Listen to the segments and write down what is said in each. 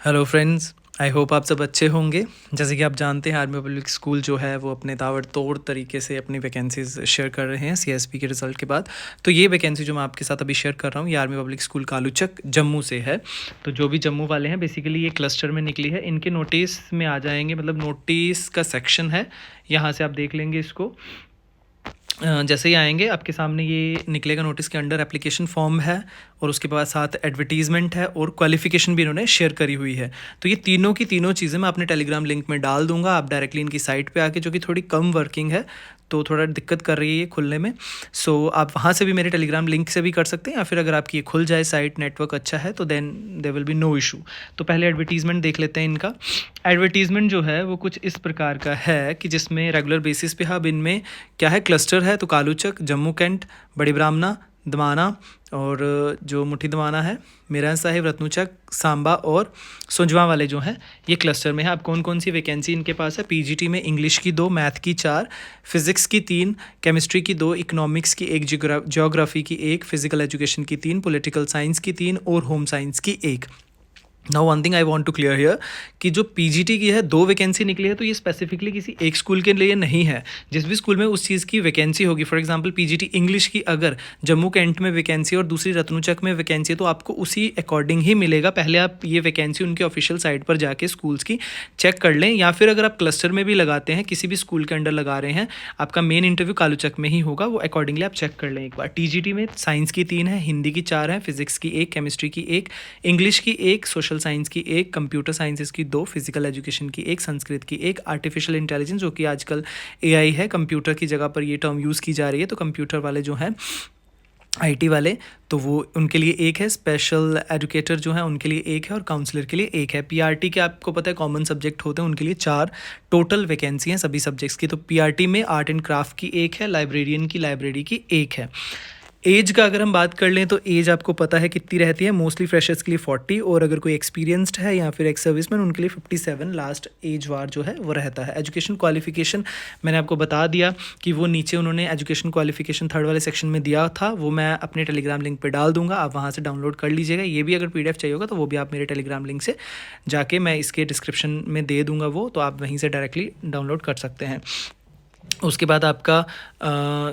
Hello friends, I hope आप सब अच्छे होंगे। जैसे कि आप जानते हैं आर्मी पब्लिक स्कूल जो है वो अपने ताबड़तोड़ तरीके से अपनी वैकेंसीज शेयर कर रहे हैं सीएसपी के रिज़ल्ट के बाद। तो ये वैकेंसी जो मैं आपके साथ अभी शेयर कर रहा हूँ ये army public school Kaluchak Jammu से है। तो जो भी जम्मू वाले हैं बेसिकली ये क्लस्टर में निकली है, इनके नोटिस में आ जाएंगे, मतलब नोटिस का सेक्शन है, यहाँ से आप देख लेंगे इसको। जैसे ही आएंगे आपके सामने ये निकलेगा, नोटिस के अंडर एप्लीकेशन फॉर्म है और उसके बाद साथ एडवर्टीज़मेंट है और क्वालिफिकेशन भी इन्होंने शेयर करी हुई है। तो ये तीनों की तीनों चीज़ें मैं अपने टेलीग्राम लिंक में डाल दूंगा। आप डायरेक्टली इनकी साइट पे आके, जो कि थोड़ी कम वर्किंग है तो थोड़ा दिक्कत कर रही है ये खुलने में, सो आप वहाँ से भी मेरे टेलीग्राम लिंक से भी कर सकते हैं, या फिर अगर आपकी ये खुल जाए साइट, नेटवर्क अच्छा है तो then there will be no issue. तो पहले एडवर्टीज़मेंट देख लेते हैं इनका। एडवर्टीज़मेंट जो है वो कुछ इस प्रकार का है कि जिसमें रेगुलर बेसिस पे अब इनमें क्या है, क्लस्टर है तो कालूचक, जम्मू कैंट, बड़ी ब्राह्मणा, दमाना और जो मुठी दमाना है, मेरा साहिब, रत्नुचक, सांबा और सुंजवा वाले जो हैं ये क्लस्टर में है। अब कौन कौन सी वैकेंसी इनके पास है? पीजीटी में इंग्लिश की 2, मैथ की 4, फिज़िक्स की 3, केमिस्ट्री की 2, इकोनॉमिक्स की 1, ज्योग्राफी की 1, फिजिकल एजुकेशन की 3, पॉलिटिकल साइंस की 3 और होम साइंस की 1। Now one thing I want to clear here कि जो पीजीटी की है 2 वैकेंसी निकली है तो ये स्पेसिफिकली किसी एक स्कूल के लिए नहीं है। जिस भी स्कूल में उस चीज़ की वैकेंसी होगी, फॉर एग्जांपल पीजीटी इंग्लिश की अगर जम्मू कैंट में वैकेंसी और दूसरी रत्नुचक में वैकेंसी है तो आपको उसी अकॉर्डिंग ही मिलेगा। पहले आप ये वैकेंसी उनकी ऑफिशियल साइट पर जाके स्कूल्स की चेक कर लें, या फिर अगर आप क्लस्टर में भी लगाते हैं, किसी भी स्कूल के अंडर लगा रहे हैं, आपका मेन इंटरव्यू कालूचक में ही होगा, वो अकॉर्डिंगली आप चेक कर लें एक बार। टीजीटी में साइंस की 3 है, हिंदी की 4 है, फिजिक्स की 1, केमिस्ट्री की 1, इंग्लिश की 1, सोशल साइंस की 1, कंप्यूटर साइंसेस की 2, फिजिकल एजुकेशन की 1, संस्कृत की 1, आर्टिफिशियल इंटेलिजेंस जो कि आजकल एआई है, कंप्यूटर की जगह पर ये टर्म यूज़ की जा रही है, तो कंप्यूटर वाले जो हैं आईटी वाले तो वो उनके लिए 1 है, स्पेशल एजुकेटर जो है उनके लिए 1 है और काउंसलर के लिए 1 है। पीआरटी के आपको पता है कॉमन सब्जेक्ट होते हैं, उनके लिए 4 टोटल वैकेंसी हैं सभी सब्जेक्ट्स की। तो पीआरटी में आर्ट एंड क्राफ्ट की 1 है, लाइब्रेरियन की लाइब्रेरी की 1 है। एज का अगर हम बात कर लें तो एज आपको पता है कितनी रहती है, मोस्टली फ्रेशर्स के लिए 40 और अगर कोई एक्सपीरियंस्ड है या फिर एक्स सर्विसमैन उनके लिए 57 लास्ट एज वार जो है वो रहता है। एजुकेशन क्वालिफिकेशन मैंने आपको बता दिया कि वो नीचे उन्होंने एजुकेशन क्वालिफिकेशन 3rd वाले सेक्शन में दिया था, वो मैं अपने टेलीग्राम लिंक पे डाल दूंगा, आप वहाँ से डाउनलोड कर लीजिएगा। ये भी अगर पीडीएफ चाहिए होगा तो वो भी आप मेरे टेलीग्राम लिंक से जाके, मैं इसके डिस्क्रिप्शन में दे दूंगा वो, तो आप वहीं से डायरेक्टली डाउनलोड कर सकते हैं। उसके बाद आपका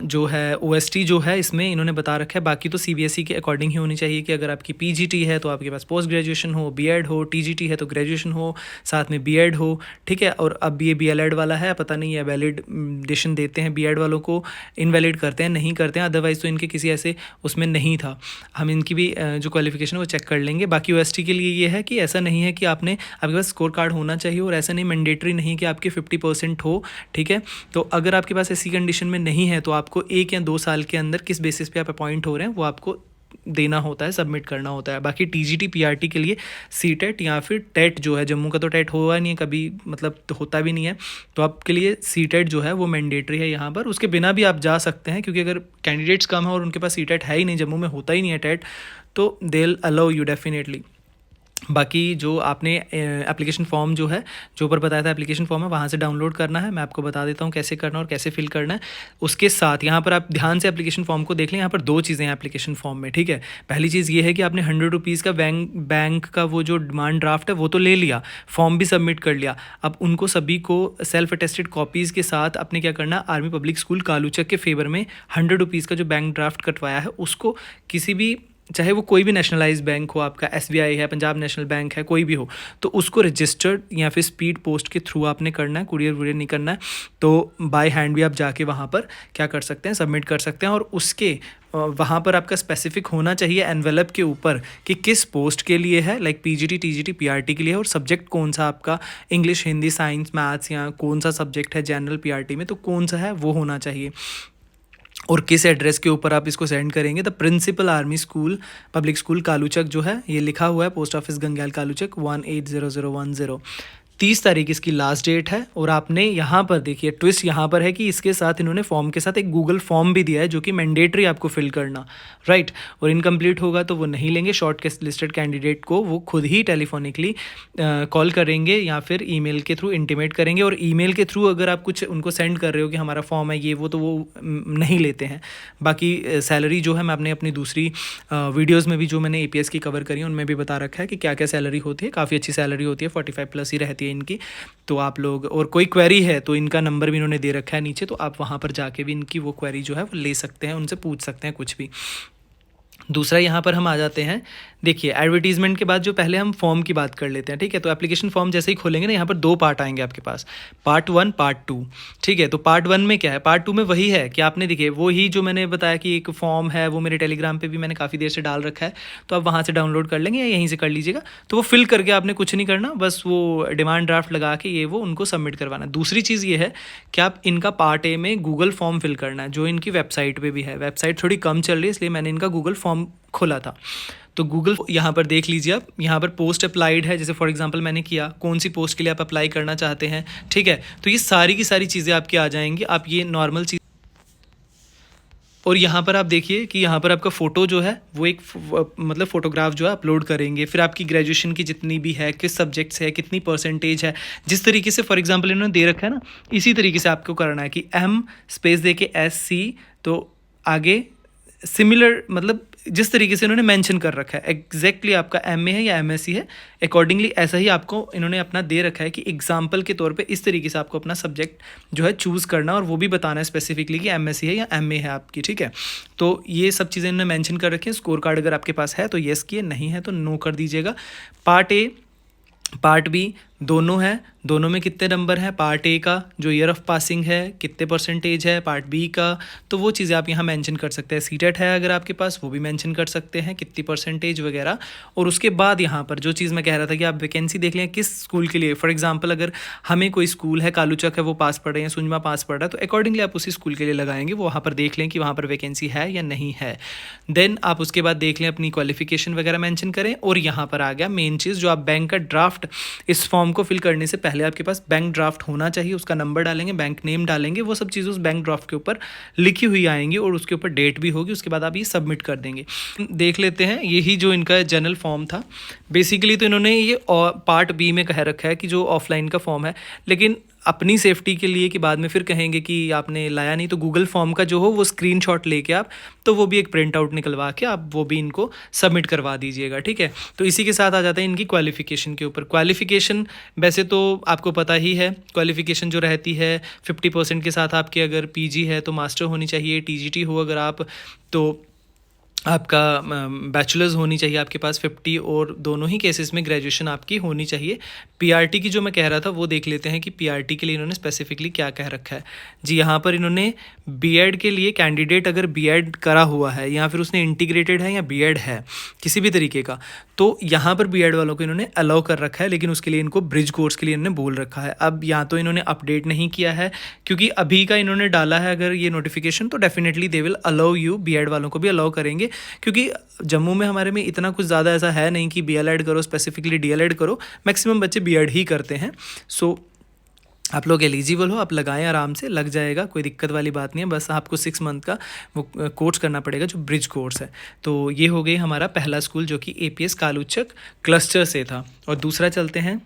जो है ओएसटी जो है इसमें इन्होंने बता रखा है, बाकी तो सीबीएसई के अकॉर्डिंग ही होनी चाहिए कि अगर आपकी पीजीटी है तो आपके पास पोस्ट ग्रेजुएशन हो, बीएड हो, टीजीटी है तो ग्रेजुएशन हो, साथ में बीएड हो, ठीक है। और अब ये बीएलएड वाला है, पता नहीं ये वैलिडेशन देते हैं बीएड वालों को, इनवैलिड करते हैं, नहीं करते हैं, अदरवाइज़ तो इनके किसी ऐसे उसमें नहीं था। हम इनकी भी जो क्वालिफिकेशन है वो चेक कर लेंगे। बाकी ओएसटी के लिए ये है कि ऐसा नहीं है कि आपके पास स्कोर कार्ड होना चाहिए, और ऐसा नहीं मैंडेटरी नहीं कि आपके 50% हो, ठीक है। तो अगर आपके पास ऐसी कंडीशन में नहीं है तो आपको 1 या 2 साल के अंदर किस बेसिस पे आप अपॉइंट हो रहे हैं वो आपको देना होता है, सबमिट करना होता है। बाकी टीजीटी पीआरटी के लिए सीटेट या फिर टेट जो है, जम्मू का तो टेट हुआ नहीं है कभी, मतलब तो होता भी नहीं है, तो आपके लिए सीटेट जो है वो मैंडेटरी है यहाँ पर। उसके बिना भी आप जा सकते हैं, क्योंकि अगर कैंडिडेट्स कम है और उनके पास सीटेट है ही नहीं, जम्मू में होता ही नहीं है टेट, तो they will allow you definitely. बाकी जो आपने एप्लीकेशन फॉर्म जो है, जो ऊपर बताया था एप्लीकेशन फॉर्म है, वहाँ से डाउनलोड करना है। मैं आपको बता देता हूँ कैसे करना और कैसे फिल करना है। उसके साथ यहाँ पर आप ध्यान से एप्लीकेशन फॉर्म को देख लें, यहाँ पर 2 चीज़ें हैं एप्लीकेशन फॉर्म में, ठीक है। पहली चीज़ ये है कि आपने 100 रुपीज़ का बैंक का वो जो डिमांड ड्राफ्ट है वो तो ले लिया, फॉर्म भी सबमिट कर लिया। अब उनको सभी को सेल्फ अटेस्टेड कॉपीज़ के साथ आपने क्या करना, आर्मी पब्लिक स्कूल कालूचक के फेवर में 100 रुपीज़ का जो बैंक ड्राफ्ट कटवाया है उसको किसी भी, चाहे वो कोई भी नेशनलाइज बैंक हो, आपका एसबीआई है, पंजाब नेशनल बैंक है, कोई भी हो, तो उसको रजिस्टर्ड या फिर स्पीड पोस्ट के थ्रू आपने करना है, कुरियर वुरियर नहीं करना है। तो बाय हैंड भी आप जाके वहाँ पर क्या कर सकते हैं, सबमिट कर सकते हैं। और उसके वहाँ पर आपका स्पेसिफिक होना चाहिए एनवेलप के ऊपर कि किस पोस्ट के लिए है, लाइक पीजीटी, टीजीटी, पीआरटी के लिए, और सब्जेक्ट कौन सा आपका, इंग्लिश, हिंदी, साइंस, मैथ्स, या कौन सा सब्जेक्ट है जनरल पीआरटी में तो कौन सा है वो होना चाहिए। और किस एड्रेस के ऊपर आप इसको सेंड करेंगे, the principal army school public school Kaluchak जो है, ये लिखा हुआ है पोस्ट ऑफिस गंग्याल कालूचक 180010। 30 तारीख इसकी लास्ट डेट है। और आपने यहाँ पर देखिए ट्विस्ट यहाँ पर है कि इसके साथ इन्होंने फॉर्म के साथ एक गूगल फॉर्म भी दिया है जो कि मैंडेटरी आपको फिल करना, राइट। और इनकम्प्लीट होगा तो वो नहीं लेंगे। शॉर्ट लिस्टेड कैंडिडेट को वो खुद ही टेलीफोनिकली कॉल करेंगे या फिर ईमेल के थ्रू इंटीमेट करेंगे। और ईमेल के थ्रू अगर आप कुछ उनको सेंड कर रहे हो कि हमारा फॉर्म है ये वो, तो वो नहीं लेते हैं। बाकी सैलरी जो है मैं अपनी दूसरी वीडियोज़ में भी जो मैंने APS की कवर करी है उनमें भी बता रखा है कि क्या क्या सैलरी होती है। काफ़ी अच्छी सैलरी होती है, 45 प्लस ही रहती है इनकी। तो आप लोग, और कोई क्वेरी है तो इनका नंबर भी इन्होंने दे रखा है नीचे, तो आप वहाँ पर जाके भी इनकी वो क्वेरी जो है वो ले सकते हैं, उनसे पूछ सकते हैं कुछ भी। दूसरा यहाँ पर हम आ जाते हैं, देखिए एडवर्टीजमेंट के बाद जो पहले हम फॉर्म की बात कर लेते हैं, ठीक है। तो एप्लीकेशन फॉर्म जैसे ही खोलेंगे ना, यहाँ पर 2 पार्ट आएंगे आपके पास, पार्ट 1 पार्ट 2, ठीक है। तो पार्ट 1 में क्या है, पार्ट 2 में वही है कि आपने देखिए वो ही जो मैंने बताया कि एक फॉर्म है, वो मेरे टेलीग्राम पे भी मैंने काफ़ी देर से डाल रखा है, तो आप वहाँ से डाउनलोड कर लेंगे या यहीं से कर लीजिएगा। तो वो फिल करके आपने कुछ नहीं करना, बस वो डिमांड ड्राफ्ट लगा के ये वो उनको सबमिट करवाना। दूसरी चीज़ ये है कि आप इनका पार्ट A में गूगल फॉर्म फिल करना है, जो इनकी वेबसाइट पर भी है। वेबसाइट थोड़ी कम चल रही है इसलिए मैंने इनका गूगल फॉर्म खोला था। तो गूगल यहाँ पर देख लीजिए आप, यहाँ पर पोस्ट अप्लाइड है, जैसे फॉर एग्जांपल मैंने किया, कौन सी पोस्ट के लिए आप अप्लाई करना चाहते हैं, ठीक है। तो ये सारी की सारी चीज़ें आपकी आ जाएंगी। आप ये नॉर्मल चीज़, और यहाँ पर आप देखिए कि यहाँ पर आपका फ़ोटो जो है वो एक मतलब फ़ोटोग्राफ जो है अपलोड करेंगे। फिर आपकी ग्रेजुएशन की जितनी भी है, किस सब्जेक्ट से है, कितनी परसेंटेज है, जिस तरीके से फॉर एग्जांपल इन्होंने दे रखा है ना, इसी तरीके से आपको करना है कि M स्पेस दे के SC, तो आगे सिमिलर, मतलब जिस तरीके से इन्होंने मेंशन कर रखा है एग्जैक्टली आपका MA है या MSc है, अकॉर्डिंगली ऐसा ही आपको इन्होंने अपना दे रखा है कि एग्जाम्पल के तौर पे इस तरीके से आपको अपना सब्जेक्ट जो है चूज़ करना, और वो भी बताना है स्पेसिफिकली कि MSc है या MA है आपकी, ठीक है। तो ये सब चीज़ें इन्होंने मेंशन कर रखी है। स्कोर कार्ड अगर आपके पास है तो येस किए, नहीं है तो नो कर दीजिएगा। पार्ट A पार्ट B दोनों है, दोनों में कितने नंबर हैं, पार्ट A का जो ईयर ऑफ पासिंग है कितने परसेंटेज है, पार्ट B का, तो वो चीज़ें आप यहाँ मेंशन कर सकते हैं। सीटेट है अगर आपके पास, वो भी मेंशन कर सकते हैं कितनी परसेंटेज वगैरह। और उसके बाद यहाँ पर जो चीज़ मैं कह रहा था कि आप वैकेंसी देख लें किस स्कूल के लिए। फॉर एग्जाम्पल अगर हमें कोई स्कूल है, कालूचक है, वो पास पढ़ रहे हैं, सुंजमा पास पढ़ रहा है, तो अकॉर्डिंगली आप उसी स्कूल के लिए लगाएंगे, वो वहाँ पर देख लें कि वहाँ पर वैकेंसी है या नहीं है। देन आप उसके बाद देख लें अपनी क्वालिफिकेशन वगैरह मेंशन करें। और यहाँ पर आ गया मेन चीज़, जो आप बैंक का ड्राफ्ट, इस फॉर्म को फिल करने से पहले आपके पास बैंक ड्राफ्ट होना चाहिए, उसका नंबर डालेंगे, बैंक नेम डालेंगे, वो सब चीज़ें उस बैंक ड्राफ्ट के ऊपर लिखी हुई आएंगी और उसके ऊपर डेट भी होगी। उसके बाद आप ये सबमिट कर देंगे। देख लेते हैं, यही जो इनका जनरल फॉर्म था बेसिकली। तो इन्होंने ये पार्ट B में कह रखा है कि जो ऑफलाइन का फॉर्म है, लेकिन अपनी सेफ्टी के लिए कि बाद में फिर कहेंगे कि आपने लाया नहीं, तो गूगल फॉर्म का जो हो वो स्क्रीनशॉट लेके आप, तो वो भी एक प्रिंट आउट निकलवा के आप वो भी इनको सबमिट करवा दीजिएगा, ठीक है। तो इसी के साथ आ जाता है इनकी क्वालिफिकेशन के ऊपर। क्वालिफिकेशन वैसे तो आपको पता ही है, क्वालिफिकेशन जो रहती है 50% के साथ आपके अगर PG है तो मास्टर होनी चाहिए, TGT हो अगर आप तो आपका बैचलर्स होनी चाहिए आपके पास 50, और दोनों ही केसेस में ग्रेजुएशन आपकी होनी चाहिए। PRT की जो मैं कह रहा था वो देख लेते हैं कि PRT के लिए इन्होंने स्पेसिफिकली क्या कह रखा है। जी यहाँ पर इन्होंने B.Ed के लिए कैंडिडेट अगर B.Ed करा हुआ है या फिर उसने इंटीग्रेटेड है या B.Ed है किसी भी तरीके का, तो यहाँ पर B.Ed वालों को इन्होंने अलाउ कर रखा है, लेकिन उसके लिए इनको ब्रिज कोर्स के लिए इन्होंने बोल रखा है। अब या तो इन्होंने अपडेट नहीं किया है, क्योंकि अभी का इन्होंने डाला है अगर ये नोटिफिकेशन, तो definitely they will allow you, B.Ed वालों को भी अलाउ करेंगे, क्योंकि जम्मू में हमारे में इतना कुछ ज़्यादा ऐसा है नहीं कि BLED करो, स्पेसिफिकली DLED करो, मैक्सिमम बच्चे B.Ed ही करते हैं। सो आप लोग एलिजिबल हो, आप लगाएं, आराम से लग जाएगा, कोई दिक्कत वाली बात नहीं है। बस आपको 6 मंथ का वो कोर्स करना पड़ेगा जो ब्रिज कोर्स है। तो ये हो गई हमारा पहला स्कूल जो कि APS कालूचक क्लस्टर से था। और दूसरा चलते हैं,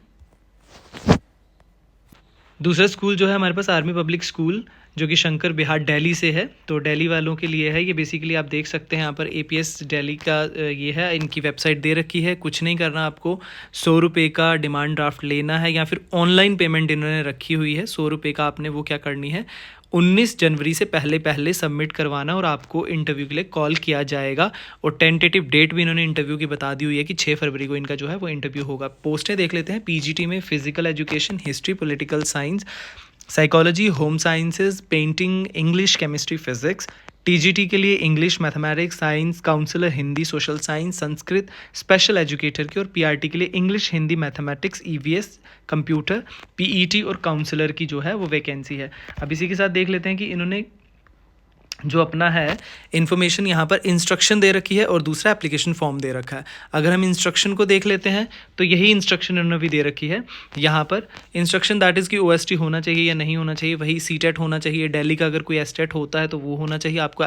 दूसरा स्कूल जो है हमारे पास आर्मी पब्लिक स्कूल जो कि शंकर बिहार दिल्ली से है। तो दिल्ली वालों के लिए है ये। बेसिकली आप देख सकते हैं यहाँ पर APS दिल्ली का ये है, इनकी वेबसाइट दे रखी है। कुछ नहीं करना आपको, 100 रुपये का डिमांड ड्राफ्ट लेना है या फिर ऑनलाइन पेमेंट इन्होंने रखी हुई है 100 रुपये का। आपने वो क्या करनी है, 19 जनवरी से पहले सबमिट करवाना और आपको इंटरव्यू के लिए कॉल किया जाएगा। और टेंटेटिव डेट भी इन्होंने इंटरव्यू की बता दी हुई है कि 6 फरवरी को इनका जो है वो इंटरव्यू होगा। पोस्टें देख लेते हैं। PGT में physical education, history, political science, psychology, home sciences, painting, English, chemistry, physics. TGT के लिए English, mathematics, science, counsellor, Hindi, social science, Sanskrit, special educator की। और PRT के लिए English, Hindi, mathematics, EVS, computer, PET और काउंसलर की जो है वो वैकेंसी है। अब इसी के साथ देख लेते हैं कि इन्होंने जो अपना है इन्फॉर्मेशन यहाँ पर इंस्ट्रक्शन दे रखी है और दूसरा एप्लीकेशन फॉर्म दे रखा है। अगर हम इंस्ट्रक्शन को देख लेते हैं तो यही इंस्ट्रक्शन इन्होंने भी दे रखी है यहाँ पर। इंस्ट्रक्शन दैट इज़ कि OST होना चाहिए या नहीं होना चाहिए, वही CTET होना चाहिए, दिल्ली का अगर कोई STET होता है तो वो होना चाहिए। आपको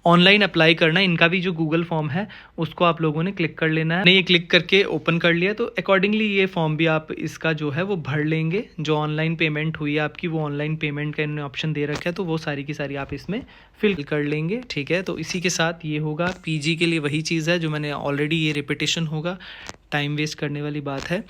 ऑनलाइन अप्लाई करना है। इनका भी जो गूगल फॉर्म है उसको आप लोगों ने क्लिक कर लेना है। ये क्लिक करके ओपन कर लिया तो अकॉर्डिंगली ये फॉर्म भी आप इसका जो है वो भर लेंगे। जो ऑनलाइन पेमेंट हुई है आपकी, वो ऑनलाइन पेमेंट का इन्होंने ऑप्शन दे रखा है, तो वो सारी की सारी आप इसमें फिल कर लेंगे। ठीक है, तो इसी के साथ ये होगा। PG के लिए वही चीज़ है जो मैंने ऑलरेडी, ये रिपीटिशन होगा, टाइम वेस्ट करने वाली बात है।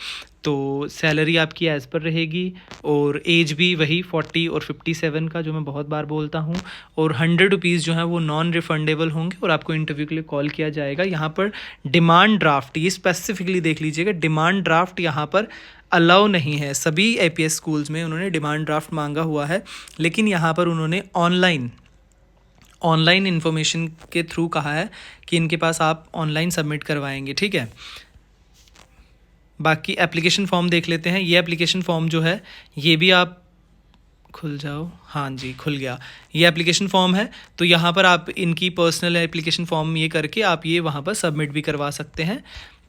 तो सैलरी आपकी एज़ पर रहेगी और एज भी वही 40 और 57 का जो मैं बहुत बार बोलता हूँ। और 100 रुपीज़ जो है वो नॉन रिफंडेबल होंगे और आपको इंटरव्यू के लिए कॉल किया जाएगा। यहाँ पर डिमांड ड्राफ्ट, ये स्पेसिफिकली देख लीजिएगा, डिमांड ड्राफ्ट यहाँ पर अलाउ नहीं है। सभी APS स्कूल्स में उन्होंने डिमांड ड्राफ्ट मांगा हुआ है, लेकिन यहाँ पर उन्होंने ऑनलाइन इन्फॉर्मेशन के थ्रू कहा है कि इनके पास आप ऑनलाइन सबमिट करवाएंगे। ठीक है, बाकी एप्लीकेशन फॉर्म देख लेते हैं। ये एप्लीकेशन फॉर्म जो है ये भी आप खुल जाओ, हाँ जी खुल गया। ये एप्लीकेशन फॉर्म है, तो यहाँ पर आप इनकी पर्सनल एप्लीकेशन फॉर्म ये करके आप ये वहाँ पर सबमिट भी करवा सकते हैं।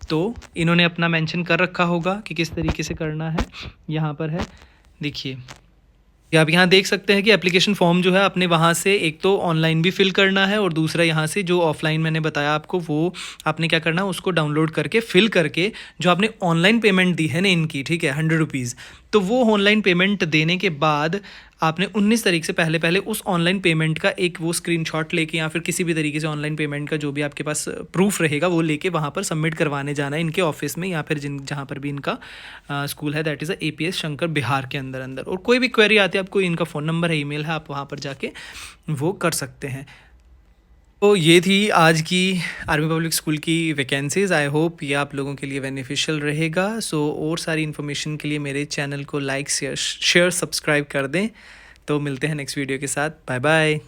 तो इन्होंने अपना मेंशन कर रखा होगा कि किस तरीके से करना है। यहाँ पर है, देखिए आप यहाँ देख सकते हैं कि एप्लीकेशन फॉर्म जो है आपने वहाँ से एक तो ऑनलाइन भी फिल करना है और दूसरा यहाँ से जो ऑफलाइन मैंने बताया आपको, वो आपने क्या करना है, उसको डाउनलोड करके फिल करके जो आपने ऑनलाइन पेमेंट दी है ना इनकी, ठीक है 100 रुपीज़, तो वो ऑनलाइन पेमेंट देने के बाद आपने 19 तारीख से पहले उस ऑनलाइन पेमेंट का एक वो स्क्रीनशॉट लेके या फिर किसी भी तरीके से ऑनलाइन पेमेंट का जो भी आपके पास प्रूफ रहेगा वो लेके वहाँ पर सबमिट करवाने जाना है इनके ऑफिस में, या फिर जहाँ पर भी इनका स्कूल है, that is APS Shankar Bihar के अंदर। और कोई भी क्वेरी आती है, आपको इनका फ़ोन नंबर है, ईमेल है, आप वहाँ पर जाके वो कर सकते हैं। तो ये थी आज की आर्मी पब्लिक स्कूल की वैकेंसीज़। आई होप ये आप लोगों के लिए बेनिफिशियल रहेगा। सो और सारी इन्फॉर्मेशन के लिए मेरे चैनल को लाइक शेयर सब्सक्राइब कर दें। तो मिलते हैं नेक्स्ट वीडियो के साथ। Bye bye.